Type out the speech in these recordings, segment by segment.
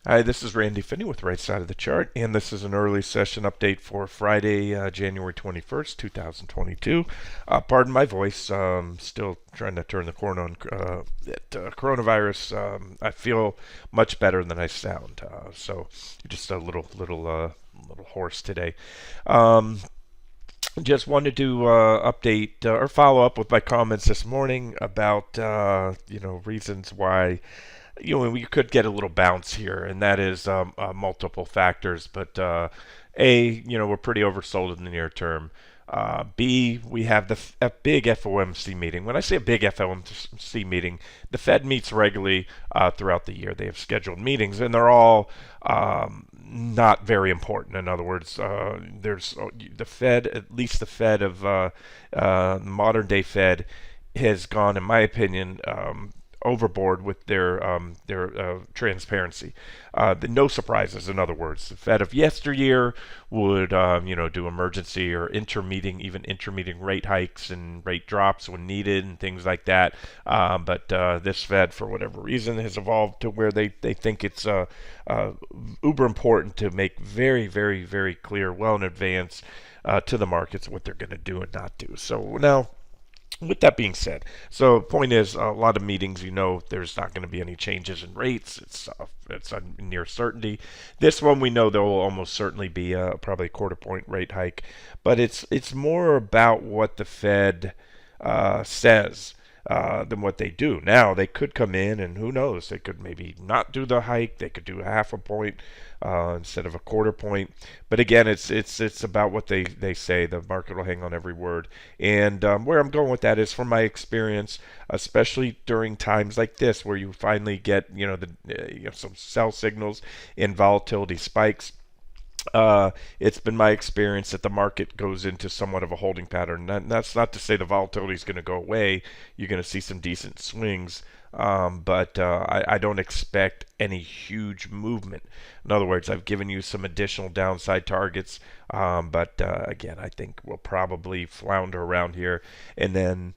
Hi, this is Randy Finney with Right Side of the Chart, and this is an early session update for Friday, January 21st, 2022. Pardon my voice, still trying to turn the corner on coronavirus. I feel much better than I sound, so just a little hoarse today. Um, just wanted to update or follow up with my comments this morning about reasons why we could get a little bounce here, and that is multiple factors. But we're pretty oversold in the near term. B, we have a big FOMC meeting. When I say a big FOMC meeting, the Fed meets regularly throughout the year. They have scheduled meetings, and they're all not very important. In other words, there's the Fed, at least the Fed of modern day Fed, has gone, in my opinion, overboard with their transparency. No surprises, in other words. The Fed of yesteryear would do emergency or even intermeeting rate hikes and rate drops when needed and things like that. But this Fed, for whatever reason, has evolved to where they think it's uber important to make very, very, very clear, well in advance, to the markets what they're going to do and not do. So now, with that being said, so point is, a lot of meetings, there's not going to be any changes in rates. It's a near certainty. This one, we know there will almost certainly be probably a quarter point rate hike, but it's more about what the Fed says than what they do. Now they could come in, and who knows, they could maybe not do the hike. They could do a half a point instead of a quarter point. But again, it's about what they say. The market will hang on every word. And where I'm going with that is from my experience, especially during times like this, where you finally get some sell signals and volatility spikes. It's been my experience that the market goes into somewhat of a holding pattern. That's not to say the volatility is going to go away. You're going to see some decent swings, but I don't expect any huge movement. In other words, I've given you some additional downside targets, but again, I think we'll probably flounder around here, and then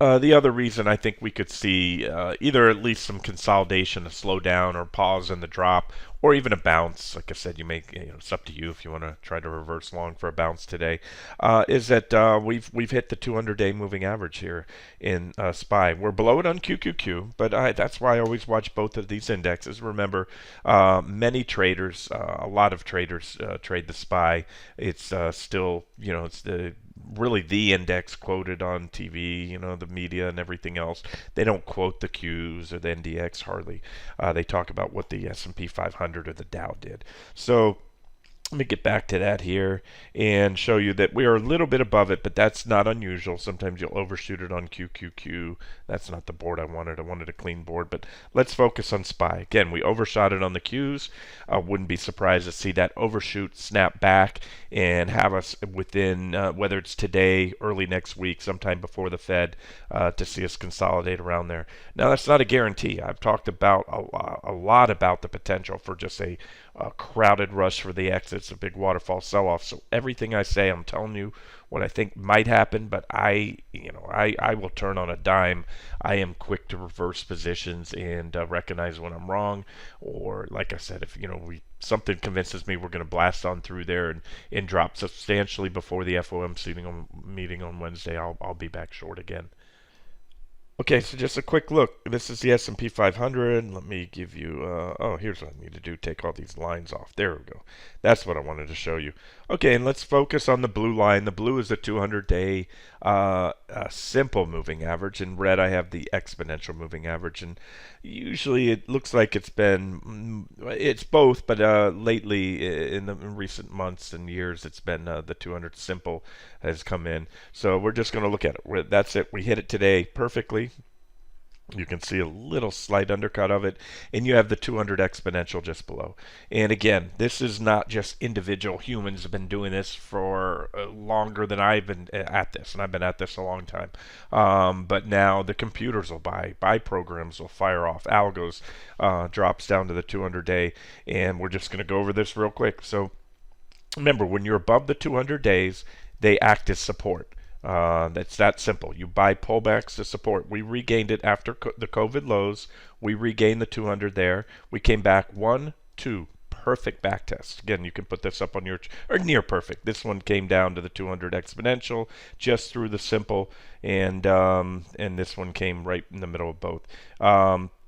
the other reason I think we could see either at least some consolidation, a slowdown, or pause in the drop, or even a bounce. Like I said, it's up to you if you want to try to reverse long for a bounce today. Is that we've hit the 200-day moving average here in SPY. We're below it on QQQ, but that's why I always watch both of these indexes. Remember, many traders, a lot of traders trade the SPY. It's still, it's really the index quoted on TV, the media and everything else. They don't quote the Qs or the NDX hardly. They talk about what the S&P 500 or the Dow did. So let me get back to that here and show you that we are a little bit above it, but that's not unusual. Sometimes you'll overshoot it on QQQ. That's not the board I wanted. I wanted a clean board, but let's focus on SPY. Again, we overshot it on the Qs. I wouldn't be surprised to see that overshoot snap back and have us within, whether it's today, early next week, sometime before the Fed, to see us consolidate around there. Now, that's not a guarantee. I've talked about a lot about the potential for just a crowded rush for the exits, a big waterfall sell-off. So everything I say, I'm telling you what I think might happen, but I will turn on a dime. I am quick to reverse positions and recognize when I'm wrong, or like I said, if something convinces me we're going to blast on through there and drop substantially before the FOMC meeting on Wednesday, I'll be back short again. Okay, so just a quick look. This is the S&P 500. Let me give you, here's what I need to do. Take all these lines off. There we go. That's what I wanted to show you. Okay, and let's focus on the blue line. The blue is the 200-day simple moving average. In red, I have the exponential moving average. And usually it looks like it's both, but lately, in recent months and years, it's been the 200 simple has come in. So we're just going to look at it. That's it. We hit it today perfectly. You can see a little slight undercut of it, and you have the 200 exponential just below. And again, this is not just individual humans have been doing this for longer than I've been at this, and I've been at this a long time. But now the computers will buy programs will fire off, algos drops down to the 200-day, and we're just going to go over this real quick. So remember, when you're above the 200 days, they act as support. That's that simple. You buy pullbacks to support. We regained it after the COVID lows. We regained the 200 there. We came back one, two, perfect back test. Again, you can put this up on your or near perfect. This one came down to the 200 exponential just through the simple, and this one came right in the middle of both.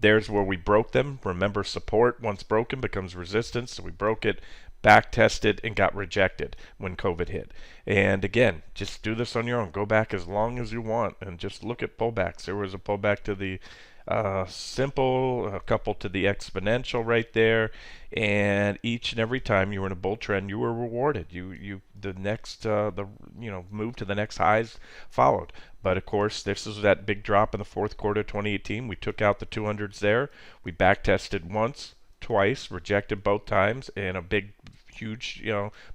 There's where we broke them. Remember, support once broken becomes resistance. So we broke it, back tested, and got rejected when COVID hit. And again, just do this on your own. Go back as long as you want and just look at pullbacks. There was a pullback to the simple, a couple to the exponential right there, and each and every time you were in a bull trend, you were rewarded. The next move to the next highs followed. But of course, this is that big drop in the fourth quarter of 2018. We took out the 200s there. We back tested once, twice, rejected both times, and a big, huge,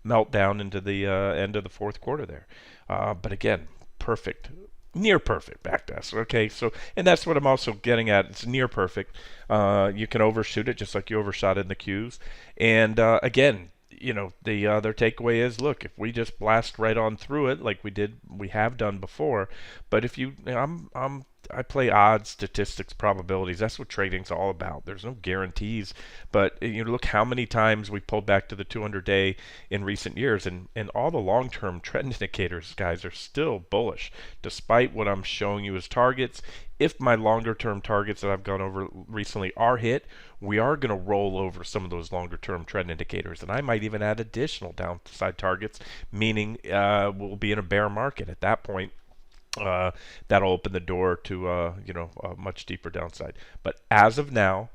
meltdown into the end of the fourth quarter there. But again, perfect, near perfect back test. Okay, so and that's what I'm also getting at. It's near perfect. You can overshoot it just like you overshot it in the Qs. And again, the other takeaway is, look, if we just blast right on through it like we have done before. But if I play odds, statistics, probabilities. That's what trading's all about. There's no guarantees, but look how many times we pulled back to the 200-day in recent years, and all the long-term trend indicators, guys, are still bullish, despite what I'm showing you as targets. If my longer-term targets that I've gone over recently are hit, we are going to roll over some of those longer-term trend indicators, and I might even add additional downside targets, meaning we'll be in a bear market at that point. That'll open the door to a much deeper downside. But as of now,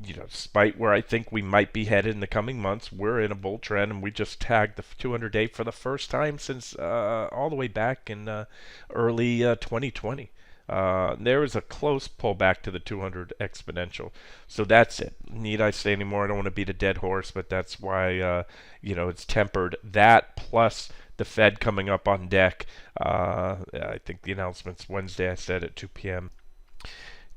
despite where I think we might be headed in the coming months, we're in a bull trend, and we just tagged the 200-day for the first time since all the way back in early 2020. There was a close pullback to the 200 exponential. So that's it. Need I say any more? I don't want to beat a dead horse, but that's why it's tempered. That plus the Fed coming up on deck. I think the announcement's Wednesday, I said, at 2 p.m.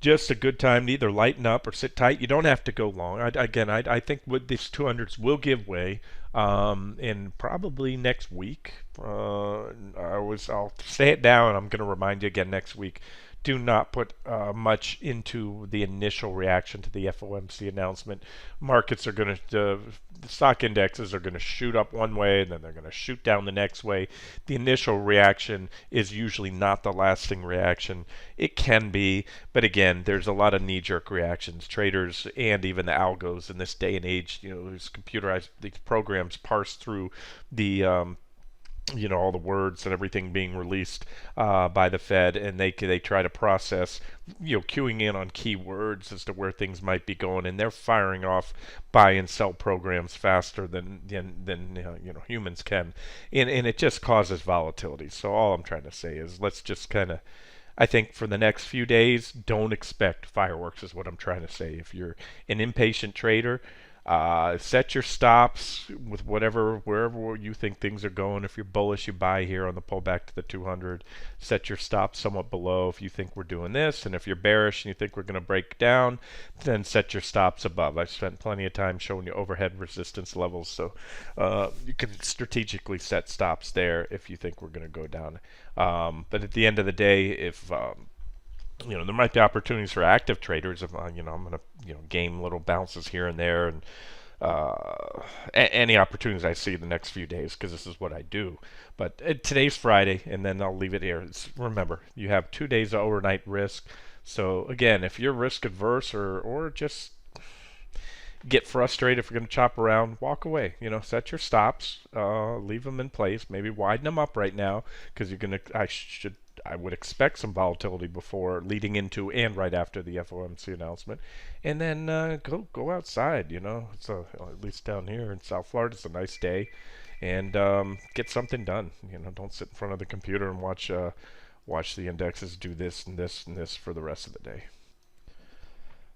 Just a good time to either lighten up or sit tight. You don't have to go long. I think with these 200s will give way in probably next week. I'll say it now, and I'm going to remind you again next week. Do not put much into the initial reaction to the FOMC announcement. Markets are going to, the stock indexes are going to shoot up one way, and then they're going to shoot down the next way. The initial reaction is usually not the lasting reaction. It can be, but again, there's a lot of knee-jerk reactions. Traders and even the algos in this day and age, these computerized, these programs parse through the all the words and everything being released by the Fed, and they try to process, queuing in on keywords as to where things might be going, and they're firing off buy and sell programs faster than humans can, and it just causes volatility. So all I'm trying to say is let's just kind of, I think for the next few days, don't expect fireworks is what I'm trying to say. If you're an impatient trader, set your stops with wherever you think things are going. If you're bullish, you buy here on the pullback to the 200. Set your stops somewhat below if you think we're doing this, and if you're bearish and you think we're going to break down, then set your stops above. I've spent plenty of time showing you overhead resistance levels, so you can strategically set stops there if you think we're going to go down. But at the end of the day, if there might be opportunities for active traders. If I'm going to game little bounces here and there, and any opportunities I see the next few days, because this is what I do. But today's Friday, and then I'll leave it here. Remember, you have 2 days of overnight risk. So again, if you're risk adverse or just get frustrated if you're going to chop around, walk away. Set your stops, leave them in place, maybe widen them up right now, because you're going to. I would expect some volatility before, leading into, and right after the FOMC announcement, and then go outside. It's at least down here in South Florida, it's a nice day, and get something done. Don't sit in front of the computer and watch the indexes do this and this and this for the rest of the day.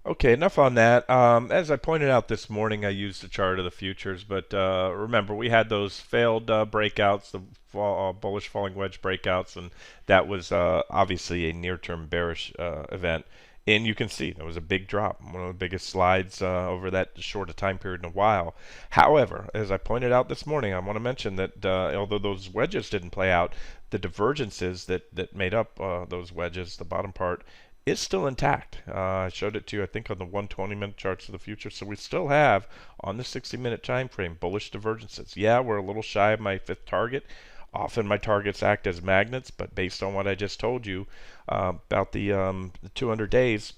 Okay, enough on that. As I pointed out this morning, I used the chart of the futures, but remember, we had those failed breakouts, the bullish falling wedge breakouts, and that was obviously a near-term bearish event. And you can see there was a big drop, one of the biggest slides over that short a time period in a while. However, as I pointed out this morning, I want to mention that although those wedges didn't play out, the divergences that made up those wedges, the bottom part, is still intact. I showed it to you, I think, on the 120-minute charts of the future. So we still have, on the 60-minute time frame, bullish divergences. Yeah, we're a little shy of my fifth target. Often my targets act as magnets, but based on what I just told you about the 200 days,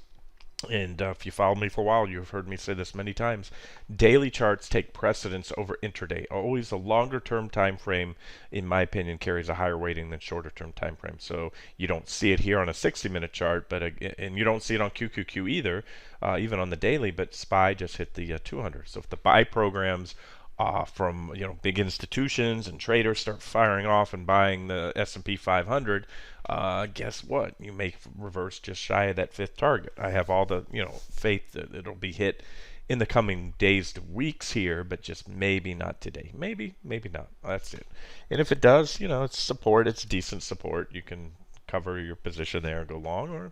and if you followed me for a while, you've heard me say this many times. Daily charts take precedence over intraday. Always a longer term time frame, in my opinion, carries a higher weighting than shorter term time frame. So you don't see it here on a 60-minute chart, but and you don't see it on QQQ either, even on the daily. But SPY just hit the 200. So if the buy programs from big institutions and traders start firing off and buying the S&P 500, guess what? You may reverse just shy of that fifth target. I have all the faith that it'll be hit in the coming days to weeks here, but just maybe not today. Maybe not. That's it. And if it does, it's support. It's decent support. You can cover your position there and go long, or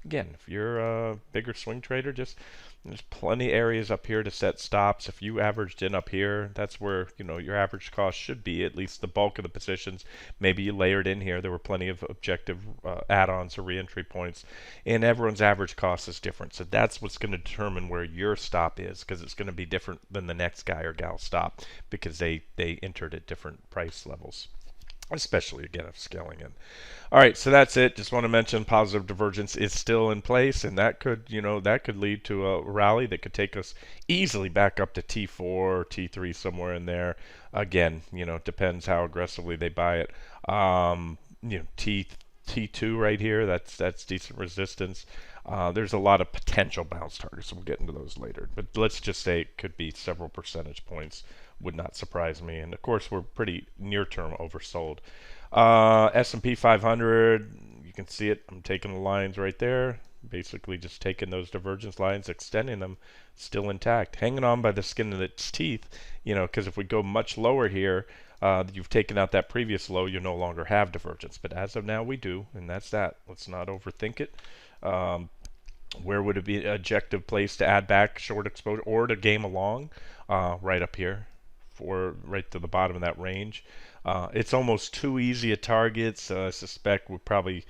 again, if you're a bigger swing trader, just there's plenty areas up here to set stops. If you averaged in up here, that's where your average cost should be, at least the bulk of the positions. Maybe you layered in here. There were plenty of objective add-ons or reentry points, and everyone's average cost is different. So that's what's going to determine where your stop is, because it's going to be different than the next guy or gal stop, because they entered at different price levels, especially again if scaling in. All right, so that's it. Just want to mention positive divergence is still in place, and that could lead to a rally that could take us easily back up to T4 or T3, somewhere in there. Again, it depends how aggressively they buy it. T2 right here, that's decent resistance. There's a lot of potential bounce targets. We'll get into those later, but let's just say it could be several percentage points. Would not surprise me. And of course, we're pretty near-term oversold. S&P 500, you can see it. I'm taking the lines right there. Basically just taking those divergence lines, extending them, still intact. Hanging on by the skin of its teeth, because if we go much lower here, you've taken out that previous low, you no longer have divergence. But as of now, we do, and that's that. Let's not overthink it. Where would it be an objective place to add back short exposure or to game along? Right up here, right to the bottom of that range. It's almost too easy a target, so I suspect we'll probably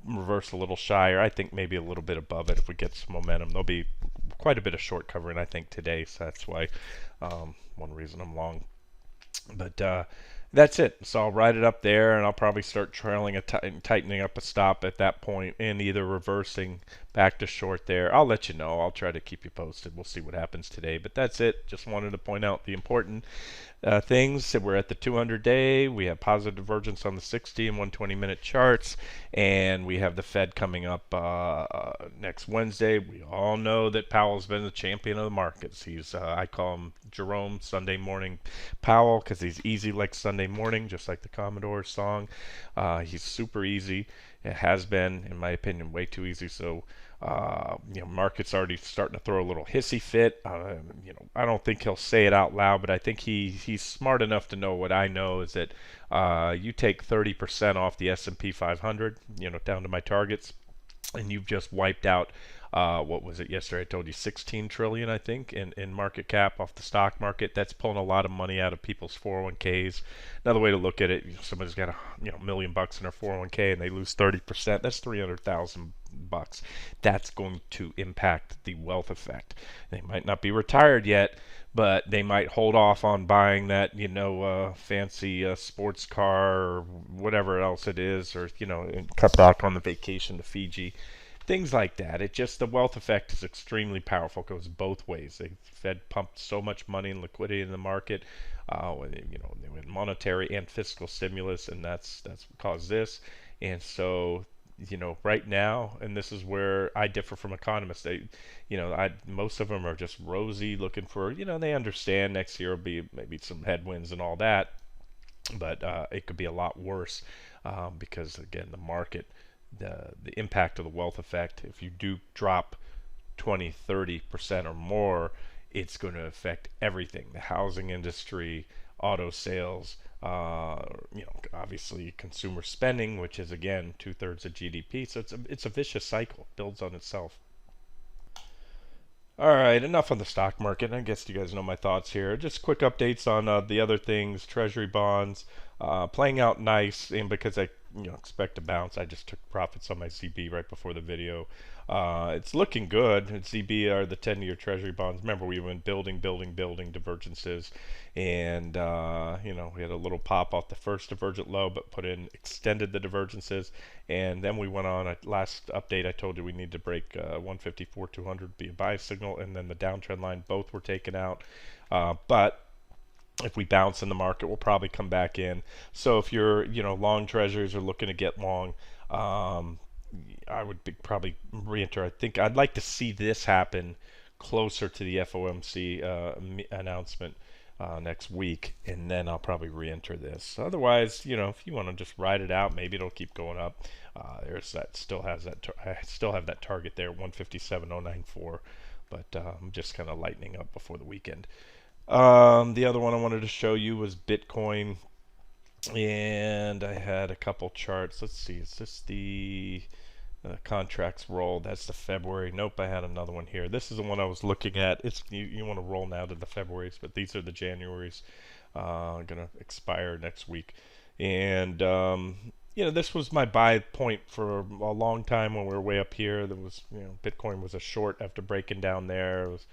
reverse a little shy, or I think maybe a little bit above it if we get some momentum. There'll be quite a bit of short covering, I think, today, so that's why one reason I'm long. But that's it. So I'll write it up there, and I'll probably start trailing tightening up a stop at that point, and either reversing back to short there. I'll let you know. I'll try to keep you posted. We'll see what happens today. But that's it. Just wanted to point out the important things. We're at the 200-day. We have positive divergence on the 60 and 120-minute charts, and we have the Fed coming up next Wednesday. We all know that Powell's been the champion of the markets. He's I call him Jerome Sunday Morning Powell, because he's easy like Sunday morning, just like the Commodore song. He's super easy. It has been, in my opinion, way too easy. So market's already starting to throw a little hissy fit. I don't think he'll say it out loud, but I think he's smart enough to know what I know, is that you take 30% off the S&P 500, down to my targets, and you've just wiped out what was it yesterday? I told you 16 trillion, I think, in market cap off the stock market. That's pulling a lot of money out of people's 401ks. Another way to look at it, somebody's got $1 million in their 401k and they lose 30%. That's $300,000. That's going to impact the wealth effect. They might not be retired yet, but they might hold off on buying that, fancy sports car or whatever else it is, or and cut back on the vacation to Fiji. Things like that. The wealth effect is extremely powerful. It goes both ways. The Fed pumped so much money and liquidity in the market, with monetary and fiscal stimulus, and that's what caused this. And so, right now, and this is where I differ from economists. Most of them are just rosy, looking for, they understand next year will be maybe some headwinds and all that, but it could be a lot worse because again, the market. The impact of the wealth effect, if you do drop 20-30% or more, it's going to affect everything, the housing industry, auto sales, obviously consumer spending, which is again 2/3 of GDP. So it's a vicious cycle, builds on itself. All right, enough on the stock market. I guess you guys know my thoughts here. Just quick updates on the other things. Treasury bonds playing out nice, and because I expect to bounce, I just took profits on my ZB right before the video. It's looking good. ZB are the 10-year Treasury bonds. Remember, we went building divergences, and we had a little pop off the first divergent low, but extended the divergences, and then we went on. Last update, I told you we need to break 154, 200, be a buy signal, and then the downtrend line. Both were taken out, but if we bounce in the market, we'll probably come back in. So if you're, long treasuries or looking to get long, I would probably re-enter. I think I'd like to see this happen closer to the FOMC announcement next week, and then I'll probably re-enter this. Otherwise, if you want to just ride it out, maybe it'll keep going up. There's that. Still has that. I still have that target there, 157.094, but I'm just kind of lightening up before the weekend. The other one I wanted to show you was Bitcoin, and I had a couple charts. Let's see, is this the contracts roll? That's the February. Nope, I had another one here. This is the one I was looking at. It's you want to roll now to the Februarys, but these are the Januarys. Gonna expire next week, and this was my buy point for a long time when we were way up here. There was, Bitcoin was a short after breaking down there. It was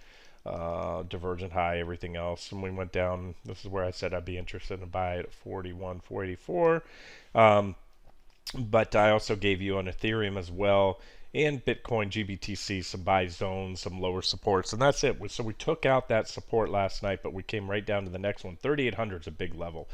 divergent high, everything else, and we went down. This is where I said I'd be interested in buy at 41, 484. But I also gave you on Ethereum as well, and Bitcoin, GBTC, some buy zones, some lower supports, and that's it. So we took out that support last night, but we came right down to the next one. 3,800 is a big level,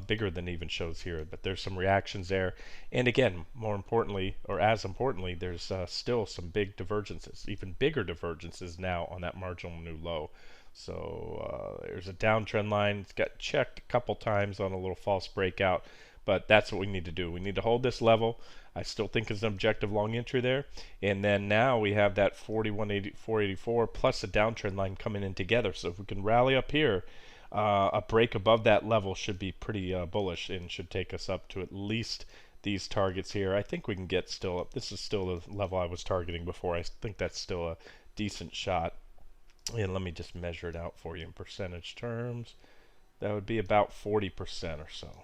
bigger than even shows here, but there's some reactions there. And again, more importantly, or as importantly, there's still some big divergences, even bigger divergences now on that marginal new low. So there's a downtrend line. It's got checked a couple times on a little false breakout, but that's what we need to do. We need to hold this level. I still think it's an objective long entry there. And then now we have that 41.484 plus a downtrend line coming in together. So if we can rally up here, a break above that level should be pretty bullish and should take us up to at least these targets here. I think we can get still up. This is still the level I was targeting before. I think that's still a decent shot. And let me just measure it out for you in percentage terms. That would be about 40% or so.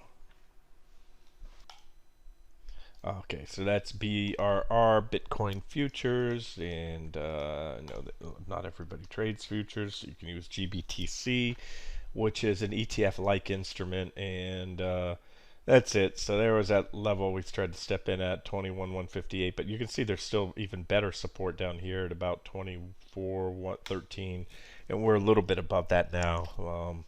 Okay, so that's BRR, Bitcoin futures, and I know that not everybody trades futures. So you can use GBTC, which is an ETF-like instrument, and that's it. So there was that level we tried to step in at 21,158, but you can see there's still even better support down here at about 24,113, and we're a little bit above that now.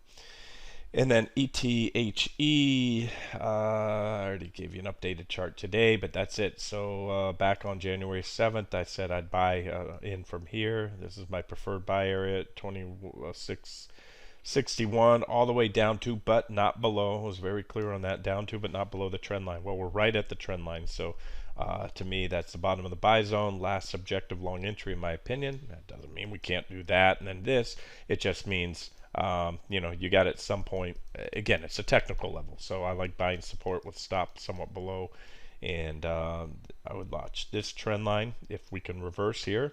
And then ETHE, I already gave you an updated chart today, but that's it. So back on January 7th, I said I'd buy in from here. This is my preferred buy area at 2661 all the way down to, but not below. I was very clear on that, down to, but not below the trend line. Well, we're right at the trend line. So to me, that's the bottom of the buy zone. Last subjective long entry, in my opinion. That doesn't mean we can't do that. And then this, it just means you got at some point, again, it's a technical level, so I like buying support with stop somewhat below, and I would watch this trend line. If we can reverse here,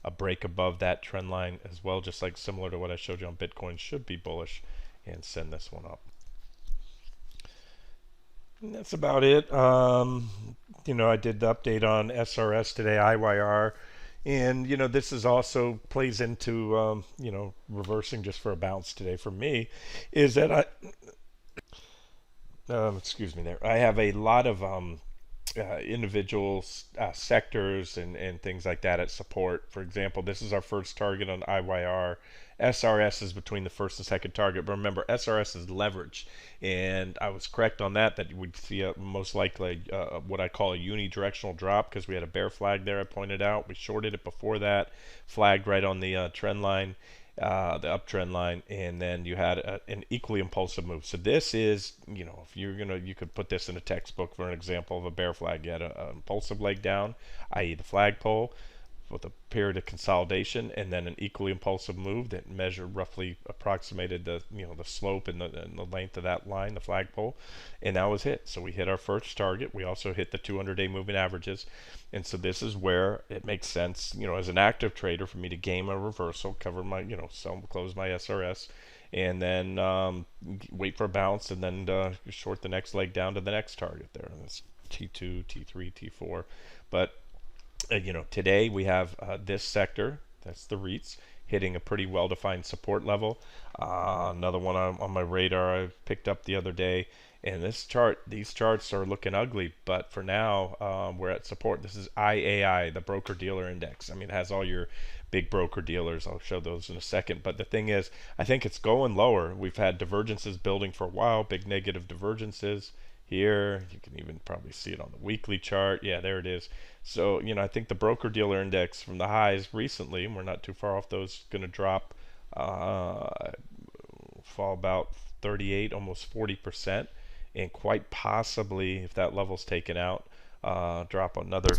a break above that trend line as well, just like similar to what I showed you on Bitcoin, should be bullish, and send this one up. And that's about it. I did the update on SRS today, IYR. And this is also plays into reversing just for a bounce today for me, is that excuse me there. I have a lot of individual sectors and things like that at support. For example, this is our first target on IYR. SRS is between the first and second target, but remember, SRS is leverage, and I was correct on that we'd see most likely what I call a unidirectional drop, because we had a bear flag there I pointed out. We shorted it before that, flagged right on the trend line, the uptrend line, and then you had an equally impulsive move. So this is, if you could put this in a textbook for an example of a bear flag. You had an impulsive leg down, i.e. the flagpole, with a period of consolidation and then an equally impulsive move that measured roughly approximated the the slope and the length of that line, the flagpole, and that was hit. So we hit our first target. We also hit the 200-day moving averages, and so this is where it makes sense, as an active trader, for me to game a reversal, cover my sell, close my SRS, and then wait for a bounce, and then short the next leg down to the next target there. And that's T2, T3, T4. But today we have this sector, that's the REITs, hitting a pretty well-defined support level. Another one on my radar I picked up the other day. And these charts are looking ugly, but for now, we're at support. This is IAI, the broker-dealer index. I mean, it has all your big broker-dealers. I'll show those in a second. But the thing is, I think it's going lower. We've had divergences building for a while, big negative divergences here. You can even probably see it on the weekly chart. Yeah, there it is. So, I think the broker-dealer index from the highs recently, and we're not too far off those, going to drop, fall about 38, almost 40%. And quite possibly, if that level's taken out, drop another,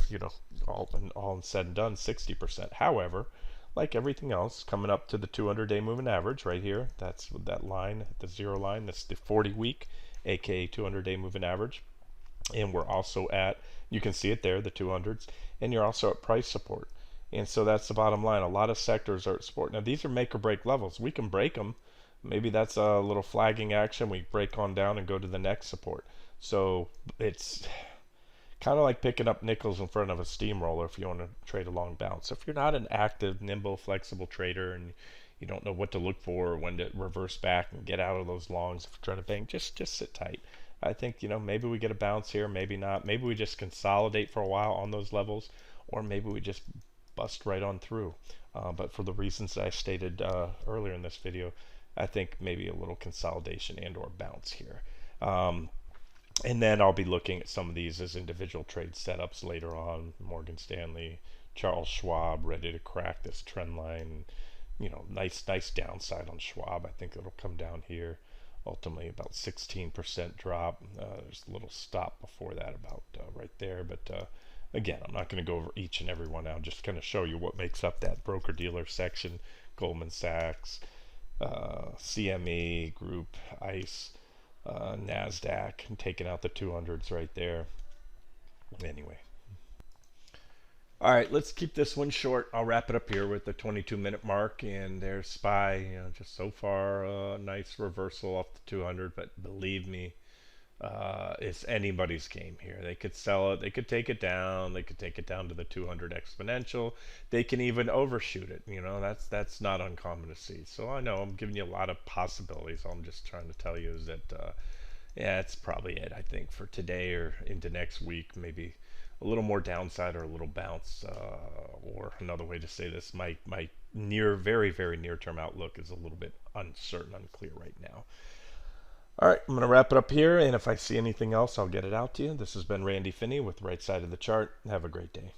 all said and done, 60%. However, like everything else, coming up to the 200-day moving average right here, that's that line, the zero line, that's the 40-week, aka 200-day moving average. And we're also at, you can see it there, the 200s, and you're also at price support. And so that's the bottom line. A lot of sectors are at support. Now, these are make or break levels. We can break them. Maybe that's a little flagging action. We break on down and go to the next support. So it's kind of like picking up nickels in front of a steamroller if you want to trade a long bounce. If you're not an active, nimble, flexible trader and you don't know what to look for or when to reverse back and get out of those longs if you're trying to bang, just sit tight. I think maybe we get a bounce here, maybe not. Maybe we just consolidate for a while on those levels, or maybe we just bust right on through. But for the reasons I stated earlier in this video, I think maybe a little consolidation and or bounce here. And then I'll be looking at some of these as individual trade setups later on. Morgan Stanley, Charles Schwab, ready to crack this trend line. Nice downside on Schwab. I think it'll come down here. Ultimately about 16% drop. There's a little stop before that about right there. But again, I'm not going to go over each and every one now. Just kind of show you what makes up that broker-dealer section. Goldman Sachs, CME Group, ICE, NASDAQ, and taking out the 200s right there. Anyway. All right, let's keep this one short. I'll wrap it up here with the 22-minute mark, and there's SPY. Just so far, nice reversal off the 200, but believe me, it's anybody's game here. They could sell it, they could take it down, they could take it down to the 200 exponential. They can even overshoot it. That's not uncommon to see. So I know I'm giving you a lot of possibilities. All I'm just trying to tell you is that, yeah, it's probably it. I think for today or into next week, maybe a little more downside or a little bounce, or another way to say this, my very, very near-term outlook is a little bit uncertain, unclear right now. All right, I'm going to wrap it up here, and if I see anything else, I'll get it out to you. This has been Randy Finney with Right Side of the Chart. Have a great day.